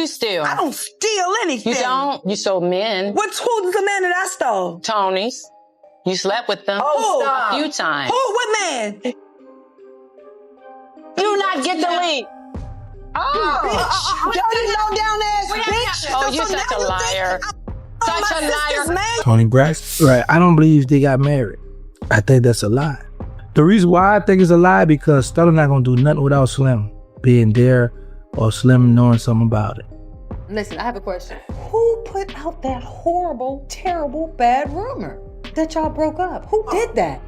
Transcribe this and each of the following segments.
steal? I don't steal anything. You don't? You stole men. Who's the man that I stole? Tony's. You slept with them Stop. a few times. Who? What man? You not get the lead. Bitch. Dirty, low-down ass bitch. Oh, you're such a liar. Such a liar. Man. Toni Braxton. Right. I don't believe they got married. I think that's a lie. The reason why I think it's a lie because Stella not gonna do nothing without Slim being there or Slim knowing something about it. Listen, I have a question. Who put out that horrible, terrible, bad rumor that y'all broke up? Who did that?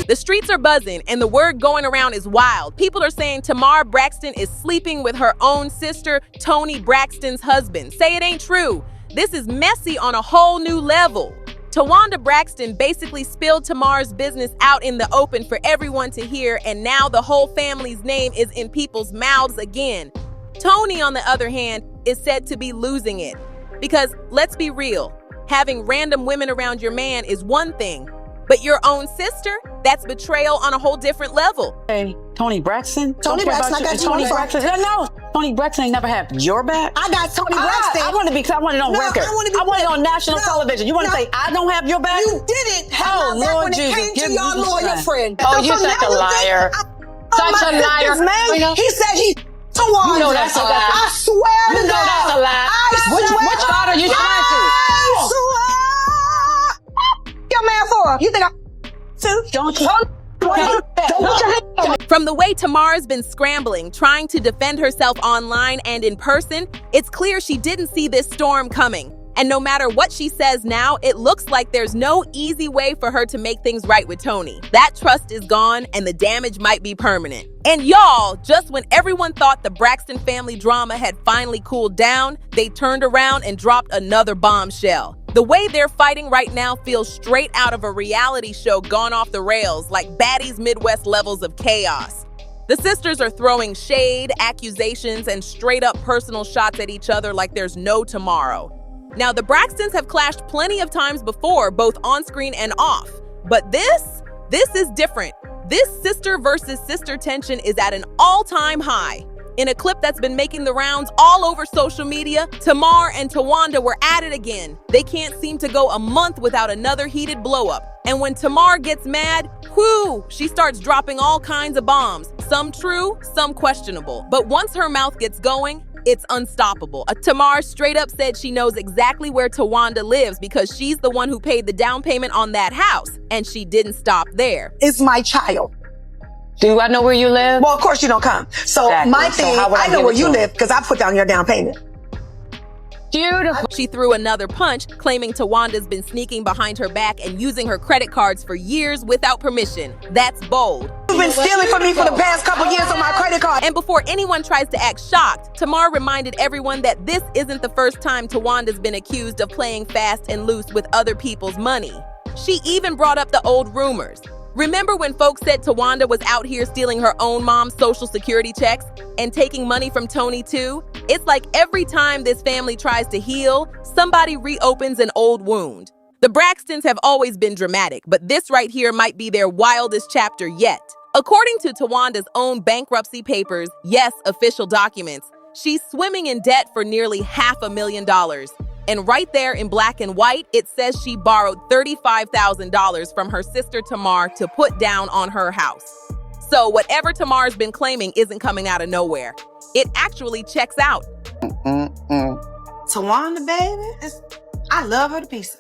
The streets are buzzing and the word going around is wild. People are saying Tamar Braxton is sleeping with her own sister, Toni Braxton's husband. Say it ain't true. This is messy on a whole new level. Towanda Braxton basically spilled Tamar's business out in the open for everyone to hear, and now the whole family's name is in people's mouths again. Toni, on the other hand, is said to be losing it. Because, let's be real, having random women around your man is one thing, but your own sister, that's betrayal on a whole different level. Hey, Toni Braxton? Toni Braxton, I got Toni 24. Braxton. No, Toni Braxton ain't never had your back. I got Toni Braxton. I want it on record. I want it on national television. You want to say I don't have your back? You didn't have my back Lord when Jesus, it came give to me your the lawyer strength. friend. Oh, you're such a liar. Such a liar. Man, he said he Towanda. You know that's a lie. I swear You to know God. that's a lie. Which part are you trying to? I swear. Your man for? You think I? Don't you? From the way Tamar's been scrambling, trying to defend herself online and in person, it's clear she didn't see this storm coming. And no matter what she says now, it looks like there's no easy way for her to make things right with Toni. That trust is gone and the damage might be permanent. And y'all, just when everyone thought the Braxton family drama had finally cooled down, they turned around and dropped another bombshell. The way they're fighting right now feels straight out of a reality show gone off the rails, like Baddies Midwest levels of chaos. The sisters are throwing shade, accusations, and straight up personal shots at each other like there's no tomorrow. Now, the Braxtons have clashed plenty of times before, both on screen and off. But this is different. This sister versus sister tension is at an all-time high. In a clip that's been making the rounds all over social media, Tamar and Towanda were at it again. They can't seem to go a month without another heated blow-up. And when Tamar gets mad, she starts dropping all kinds of bombs. Some true, some questionable. But once her mouth gets going, it's unstoppable. Tamar straight up said she knows exactly where Towanda lives because she's the one who paid the down payment on that house. And she didn't stop there. It's my child. Do I know where you live? Well, of course you don't come. So Exactly. my So thing, how would I I know give where it you to him? live because I put down your down payment. Beautiful. She threw another punch, claiming Tawanda's been sneaking behind her back and using her credit cards for years without permission. That's bold. You've been stealing from me for the past couple years on my credit card. And before anyone tries to act shocked, Tamar reminded everyone that this isn't the first time Tawanda's been accused of playing fast and loose with other people's money. She even brought up the old rumors. Remember when folks said Towanda was out here stealing her own mom's social security checks and taking money from Toni too? It's like every time this family tries to heal, somebody reopens an old wound. The Braxtons have always been dramatic, but this right here might be their wildest chapter yet. According to Tawanda's own bankruptcy papers, yes, official documents, she's swimming in debt for nearly $500,000. And right there in black and white, it says she borrowed $35,000 from her sister Tamar to put down on her house. So whatever Tamar's been claiming isn't coming out of nowhere. It actually checks out. Towanda, baby, I love her to pieces.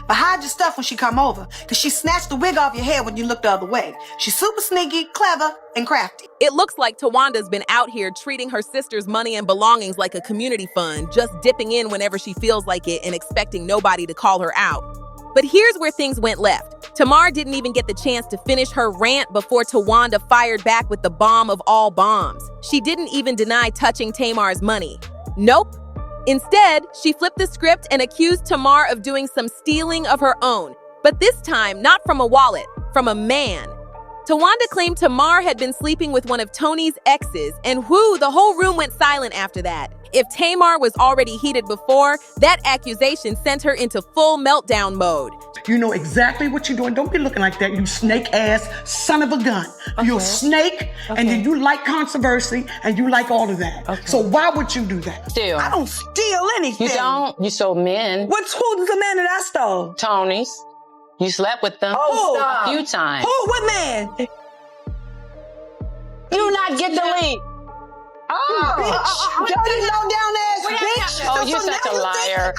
But hide your stuff when she come over, because she snatched the wig off your head when you look the other way. She's super sneaky, clever, and crafty. It looks like Tawanda's been out here treating her sister's money and belongings like a community fund, just dipping in whenever she feels like it and expecting nobody to call her out. But here's where things went left. Tamar didn't even get the chance to finish her rant before Towanda fired back with the bomb of all bombs. She didn't even deny touching Tamar's money. Nope. Instead, she flipped the script and accused Tamar of doing some stealing of her own. But this time, not from a wallet, from a man. Towanda claimed Tamar had been sleeping with one of Toni's exes, and the whole room went silent after that. If Tamar was already heated before, that accusation sent her into full meltdown mode. You know exactly what you're doing. Don't be looking like that, you snake-ass son of a gun. You're a snake, and then you like controversy, and you like all of that. So why would you do that? Steal. I don't steal anything. You don't? You stole men. Who's the man that I stole? Tony's. You slept with them a few times. Who? What man? You not get the lead. Bitch. Dirty, low-down ass bitch. Oh, you're such a liar.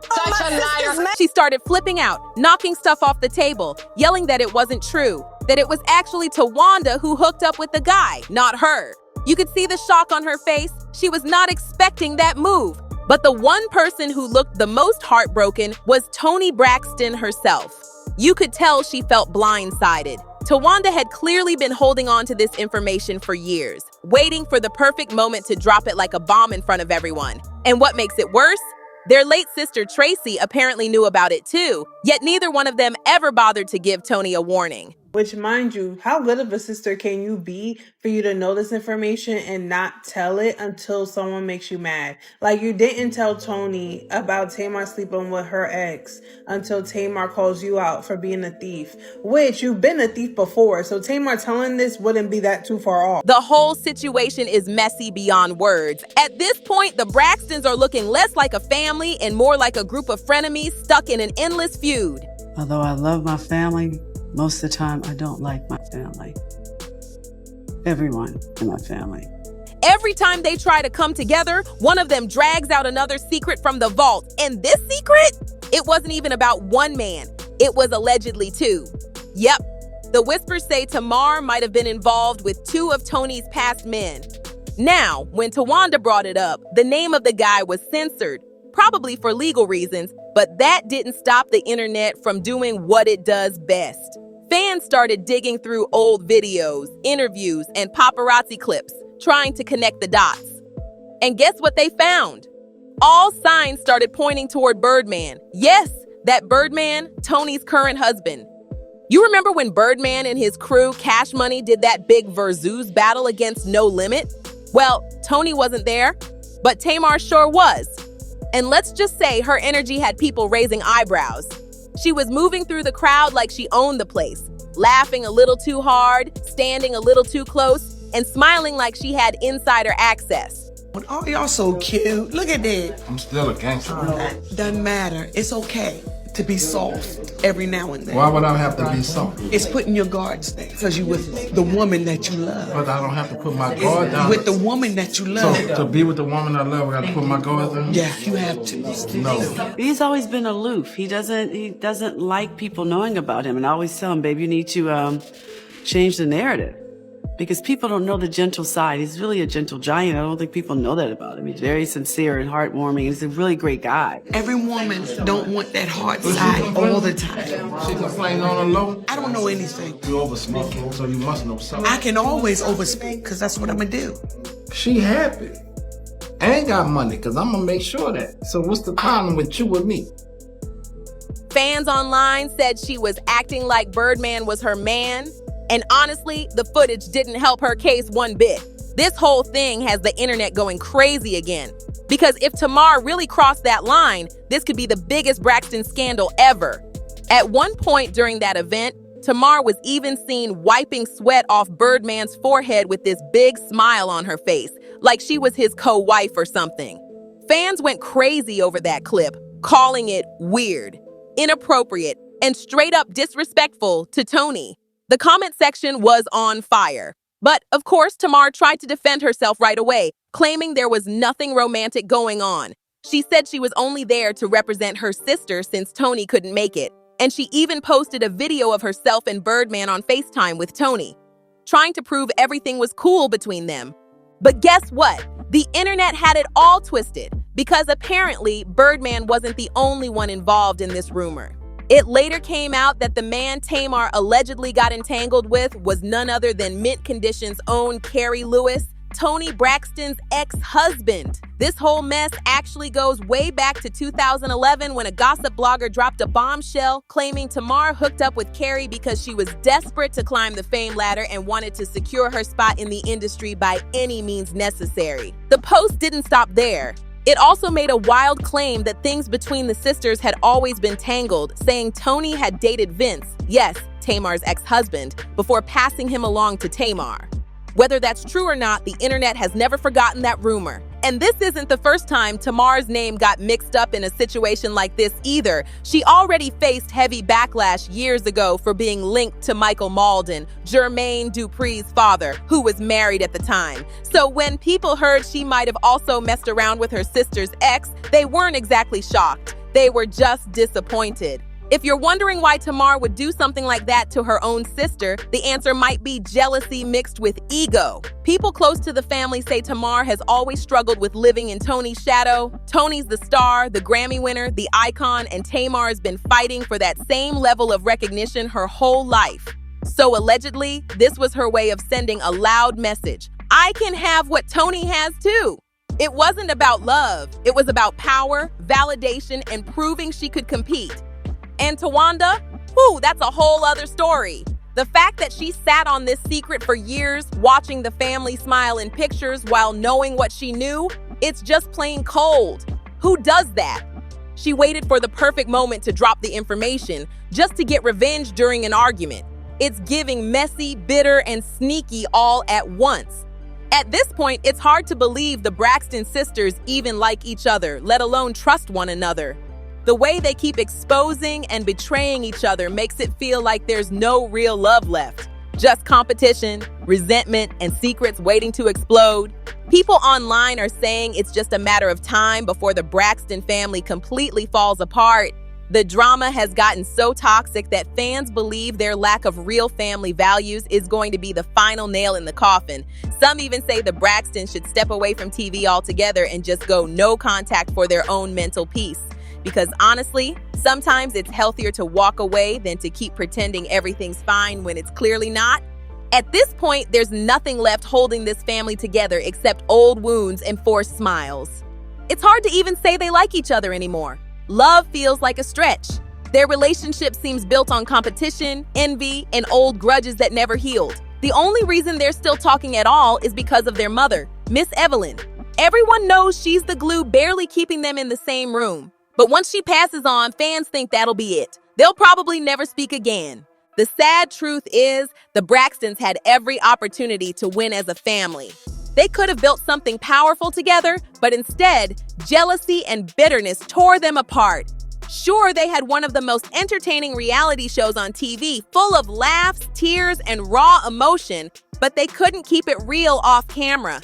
Such a liar. She started flipping out, knocking stuff off the table, yelling that it wasn't true, that it was actually Tawanda who hooked up with the guy, not her. You could see the shock on her face. She was not expecting that move. But the one person who looked the most heartbroken was Toni Braxton herself. You could tell she felt blindsided. Tawanda had clearly been holding on to this information for years, waiting for the perfect moment to drop it like a bomb in front of everyone. And what makes it worse? Their late sister Tracy apparently knew about it too, yet neither one of them ever bothered to give Toni a warning. Which, mind you, how good of a sister can you be for you to know this information and not tell it until someone makes you mad? Like, you didn't tell Toni about Tamar sleeping with her ex until Tamar calls you out for being a thief, which you've been a thief before. So Tamar telling this wouldn't be that too far off. The whole situation is messy beyond words. At this point, the Braxtons are looking less like a family and more like a group of frenemies stuck in an endless feud. Although I love my family, most of the time, I don't like my family. Everyone in my family. Every time they try to come together, one of them drags out another secret from the vault. And this secret? It wasn't even about one man. It was allegedly two. Yep. The whispers say Tamar might have been involved with two of Toni's past men. Now, when Tawanda brought it up, the name of the guy was censored, probably for legal reasons, but that didn't stop the internet from doing what it does best. Fans started digging through old videos, interviews, and paparazzi clips, trying to connect the dots. And guess what they found? All signs started pointing toward Birdman. Yes, that Birdman, Toni's current husband. You remember when Birdman and his crew, Cash Money, did that big versus battle against No Limit? Well, Toni wasn't there, but Tamar sure was. And let's just say her energy had people raising eyebrows. She was moving through the crowd like she owned the place, laughing a little too hard, standing a little too close, and smiling like she had insider access. Oh, y'all so cute. Look at that. I'm still a gangster. Doesn't matter. It's okay to be soft every now and then. Why would I have to be soft? It's putting your guards down because you with the woman that you love. But I don't have to put my guard down. With the woman that you love. So to be with the woman I love, I got to put my guard down? Yeah, you have to. No. He's always been aloof. He doesn't like people knowing about him. And I always tell him, babe, you need to change the narrative. Because people don't know the gentle side. He's really a gentle giant. I don't think people know that about him. He's very sincere and heartwarming. He's a really great guy. Every woman don't want that hard side all the time. She complains on the low? I don't know anything. You overspeaking, so you must know something. I can always overspeak because that's what I'm going to do. She happy. I ain't got money because I'm going to make sure that. So what's the problem with you and me? Fans online said she was acting like Birdman was her man. And honestly, the footage didn't help her case one bit. This whole thing has the internet going crazy again. Because if Tamar really crossed that line, this could be the biggest Braxton scandal ever. At one point during that event, Tamar was even seen wiping sweat off Birdman's forehead with this big smile on her face, like she was his co-wife or something. Fans went crazy over that clip, calling it weird, inappropriate, and straight up disrespectful to Toni. The comment section was on fire. But, of course, Tamar tried to defend herself right away, claiming there was nothing romantic going on. She said she was only there to represent her sister since Toni couldn't make it. And she even posted a video of herself and Birdman on FaceTime with Toni, trying to prove everything was cool between them. But guess what? The internet had it all twisted, because apparently Birdman wasn't the only one involved in this rumor. It later came out that the man Tamar allegedly got entangled with was none other than Mint Condition's own Carrie Lewis, Toni Braxton's ex-husband. This whole mess actually goes way back to 2011 when a gossip blogger dropped a bombshell claiming Tamar hooked up with Carrie because she was desperate to climb the fame ladder and wanted to secure her spot in the industry by any means necessary. The post didn't stop there. It also made a wild claim that things between the sisters had always been tangled, saying Toni had dated Vince, yes, Tamar's ex-husband, before passing him along to Tamar. Whether that's true or not, the internet has never forgotten that rumor. And this isn't the first time Tamar's name got mixed up in a situation like this either. She already faced heavy backlash years ago for being linked to Michael Malden, Jermaine Dupri's father, who was married at the time. So when people heard she might have also messed around with her sister's ex, they weren't exactly shocked. They were just disappointed. If you're wondering why Tamar would do something like that to her own sister, the answer might be jealousy mixed with ego. People close to the family say Tamar has always struggled with living in Toni's shadow. Toni's the star, the Grammy winner, the icon, and Tamar has been fighting for that same level of recognition her whole life. So allegedly, this was her way of sending a loud message. I can have what Toni has too. It wasn't about love. It was about power, validation, and proving she could compete. And Towanda? Whew, that's a whole other story. The fact that she sat on this secret for years, watching the family smile in pictures while knowing what she knew, it's just plain cold. Who does that? She waited for the perfect moment to drop the information, just to get revenge during an argument. It's giving messy, bitter, and sneaky all at once. At this point, it's hard to believe the Braxton sisters even like each other, let alone trust one another. The way they keep exposing and betraying each other makes it feel like there's no real love left. Just competition, resentment, and secrets waiting to explode. People online are saying it's just a matter of time before the Braxton family completely falls apart. The drama has gotten so toxic that fans believe their lack of real family values is going to be the final nail in the coffin. Some even say the Braxtons should step away from TV altogether and just go no contact for their own mental peace. Because honestly, sometimes it's healthier to walk away than to keep pretending everything's fine when it's clearly not. At this point, there's nothing left holding this family together except old wounds and forced smiles. It's hard to even say they like each other anymore. Love feels like a stretch. Their relationship seems built on competition, envy, and old grudges that never healed. The only reason they're still talking at all is because of their mother, Miss Evelyn. Everyone knows she's the glue barely keeping them in the same room. But once she passes on, fans think that'll be it. They'll probably never speak again. The sad truth is, the Braxtons had every opportunity to win as a family. They could have built something powerful together, but instead, jealousy and bitterness tore them apart. Sure, they had one of the most entertaining reality shows on TV, full of laughs, tears, and raw emotion, but they couldn't keep it real off camera.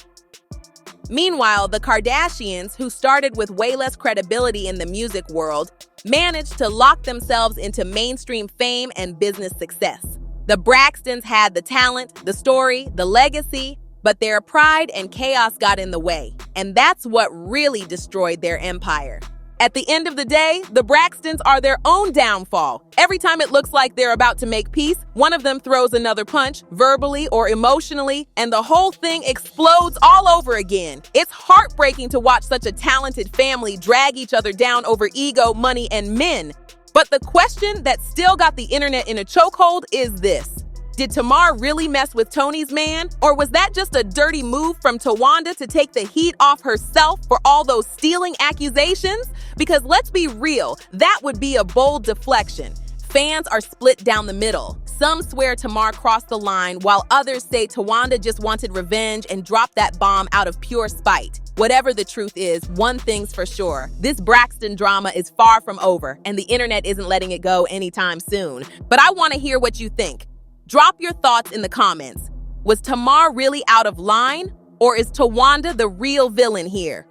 Meanwhile, the Kardashians, who started with way less credibility in the music world, managed to lock themselves into mainstream fame and business success. The Braxtons had the talent, the story, the legacy, but their pride and chaos got in the way, and that's what really destroyed their empire. At the end of the day, the Braxtons are their own downfall. Every time it looks like they're about to make peace, one of them throws another punch, verbally or emotionally, and the whole thing explodes all over again. It's heartbreaking to watch such a talented family drag each other down over ego, money, and men. But the question that still got the internet in a chokehold is this. Did Tamar really mess with Toni's man? Or was that just a dirty move from Towanda to take the heat off herself for all those stealing accusations? Because let's be real, that would be a bold deflection. Fans are split down the middle. Some swear Tamar crossed the line, while others say Towanda just wanted revenge and dropped that bomb out of pure spite. Whatever the truth is, one thing's for sure. This Braxton drama is far from over, and the internet isn't letting it go anytime soon. But I want to hear what you think. Drop your thoughts in the comments. Was Tamar really out of line? Or is Towanda the real villain here?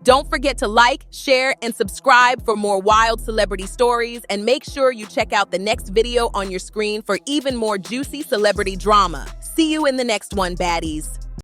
Don't forget to like, share, and subscribe for more wild celebrity stories, and make sure you check out the next video on your screen for even more juicy celebrity drama. See you in the next one, baddies.